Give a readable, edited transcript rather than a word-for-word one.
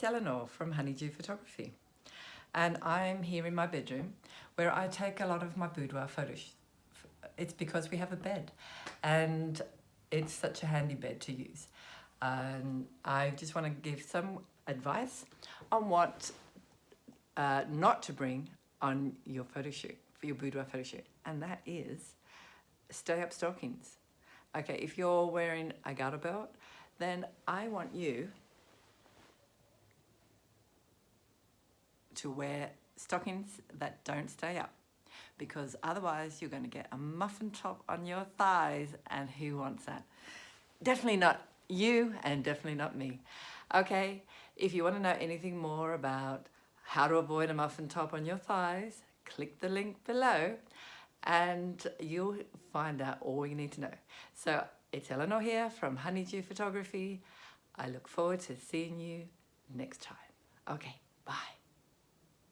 it's Eleanor from Honeydew Photography, and I'm here in my bedroom where I take a lot of my boudoir photos. It's because we have a bed and it's such a handy bed to use. And I just want to give some advice on what not to bring on your photo shoot, for your boudoir photo shoot, and that is stay-up stockings. Okay, if you're wearing a garter belt, then I want you to wear stockings that don't stay up, because otherwise you're going to get a muffin top on your thighs, and who wants that? Definitely not you, and definitely not me. Okay, if you want to know anything more about how to avoid a muffin top on your thighs, click the link below and you'll find out all you need to know. So it's Eleanor here from Honeydew Photography. I look forward to seeing you next time. Okay, bye.